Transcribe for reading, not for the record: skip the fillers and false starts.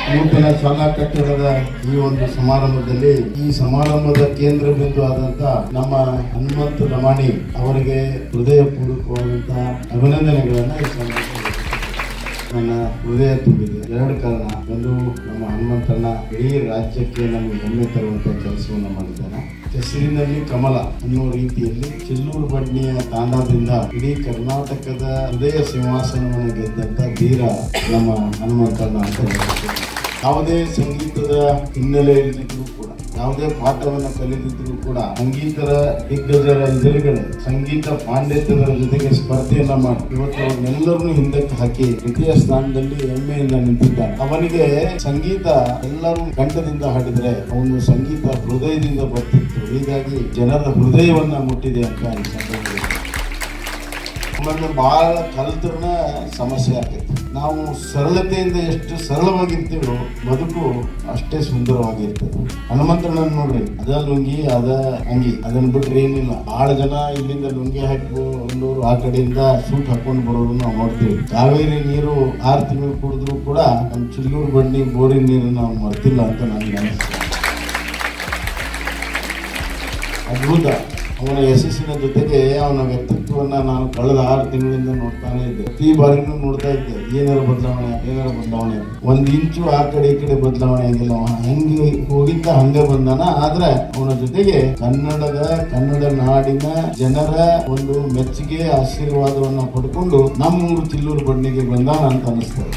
ನೂತನ ಶಾಲಾ ಕಟ್ಟಡದ ಈ ಒಂದು ಸಮಾರಂಭದಲ್ಲಿ ಈ ಸಮಾರಂಭದ ಕೇಂದ್ರ ಬಿಂದು ಆದಂತ ನಮ್ಮ ಹನುಮಂತ ಲಮಾಣಿ ಅವರಿಗೆ ಹೃದಯಪೂರ್ವಕವಾದಂತಹ ಅಭಿನಂದನೆಗಳನ್ನ ಈ ಸಂದರ್ಭದಲ್ಲಿ ನನ್ನ ಹೃದಯ ತುಂಬಿದೆ. ಎರಡು ಕಾರಣ. ಒಂದು, ನಮ್ಮ ಹನುಮಂತಣ್ಣ ಇಡೀ ರಾಜ್ಯಕ್ಕೆ ನಮಗೆ ಹೆಮ್ಮೆ ತರುವಂತ ಕೆಲಸವನ್ನು ಮಾಡಿದ್ದಾನೆ. ಕೆಸರಿನಲ್ಲಿ ಕಮಲ ಅನ್ನೋ ರೀತಿಯಲ್ಲಿ ಚಿಲ್ಲೂರು ಬಡ್ನಿಯ ತಾಂಡದಿಂದ ಇಡೀ ಕರ್ನಾಟಕದ ಹೃದಯ ಸಿಂಹಾಸನವನ್ನು ಗೆದ್ದಂತ ಧೀರ ನಮ್ಮ ಹನುಮಂತಣ್ಣ ಅಂತ ಹೇಳ್ತಾರೆ. ಯಾವುದೇ ಸಂಗೀತದ ಹಿನ್ನೆಲೆ ಇಲ್ಲದಿದ್ರು ಕೂಡ, ಯಾವುದೇ ಪಾಠವನ್ನು ಕಲಿದಿದ್ರು ಕೂಡ ಸಂಗೀತರ ದಿಗ್ಗಜರ ಎದುರುಗಡೆ ಸಂಗೀತ ಪಾಂಡಿತ್ಯದ ಜೊತೆಗೆ ಸ್ಪರ್ಧೆಯನ್ನ ಮಾಡಿ ಇವತ್ತು ಅವನ್ನೆಲ್ಲರನ್ನು ಹಿಂದಕ್ಕೆ ಹಾಕಿ ದ್ವಿತೀಯ ಸ್ಥಾನದಲ್ಲಿ ಹೆಮ್ಮೆಯಿಂದ ನಿಂತಿದ್ದಾನೆ. ಅವನಿಗೆ ಸಂಗೀತ ಎಲ್ಲರೂ ಕಂಠದಿಂದ ಹಾಡಿದ್ರೆ ಅವನು ಸಂಗೀತ ಹೃದಯದಿಂದ ಬರ್ತಿತ್ತು. ಹೀಗಾಗಿ ಜನರ ಹೃದಯವನ್ನ ಮುಟ್ಟಿದೆ ಅಂತ ಅನ್ಸುತ್ತೆ. ನಮ್ಮನ್ನು ಬಹಳ ಕಲ್ತ್ರನ ಸಮಸ್ಯೆ ಆಗ್ತೈತಿ. ನಾವು ಸರಳತೆಯಿಂದ ಎಷ್ಟು ಸರಳವಾಗಿರ್ತೀವೋ ಬದುಕು ಅಷ್ಟೇ ಸುಂದರವಾಗಿರ್ತದೆ. ಹನುಮಂತಣ್ಣ ನೋಡ್ರಿ, ಅದ ಲುಂಗಿ ಅದ ಅಂಗಿ, ಅದನ್ನ ಬಿಟ್ರೆ ಏನಿಲ್ಲ. ಬಹಳ ಜನ ಇಲ್ಲಿಂದ ಲುಂಗಿ ಹಾಕೊಂಡು ಆ ಕಡೆಯಿಂದ ಸೂಟ್ ಹಾಕೊಂಡು ಬರೋರು ನಾವು ನೋಡ್ತೀವಿ. ಕಾವೇರಿ ನೀರು 6 ತಿಂಗಳು ಕುಡಿದ್ರು ಕೂಡ ನಮ್ಮ ಚಿಲ್ಲೂರು ಬಡ್ಡಿ ಬೋರಿನ ನೀರು ನಾವು ಮರ್ತಿಲ್ಲ ಅಂತ ನನಗೆ ಅನಿಸ್ತದೆ. ಅದ್ಭುತ. ಅವನ ಯಶಸ್ಸಿನ ಜೊತೆಗೆ ಅವನ ವ್ಯಕ್ತಿತ್ವವನ್ನ ನಾನು ಕಳೆದ 6 ತಿಂಗಳಿಂದ ನೋಡ್ತಾನೆ ಇದ್ದೆ. ಪ್ರತಿ ಬಾರಿನೂ ನೋಡ್ತಾ ಇದ್ದೆ, ಏನಾರ ಬದಲಾವಣೆ. 1 ಇಂಚು ಆ ಕಡೆ ಈ ಕಡೆ ಬದಲಾವಣೆ ಆಗಿಲ್ಲ. ಹೆಂಗೆ ಹೋಗಿದ್ದ ಹಂಗೆ ಬಂದಾನ. ಆದ್ರೆ ಅವನ ಜೊತೆಗೆ ಕನ್ನಡ ನಾಡಿನ ಜನರ ಒಂದು ಮೆಚ್ಚುಗೆ ಆಶೀರ್ವಾದವನ್ನ ಪಡ್ಕೊಂಡು ನಮ್ಮೂರು ಚಿಲ್ಲೂರು ಬಣ್ಣಿಗೆ ಬಂದಾನ ಅಂತ ಅನಿಸ್ತದೆ.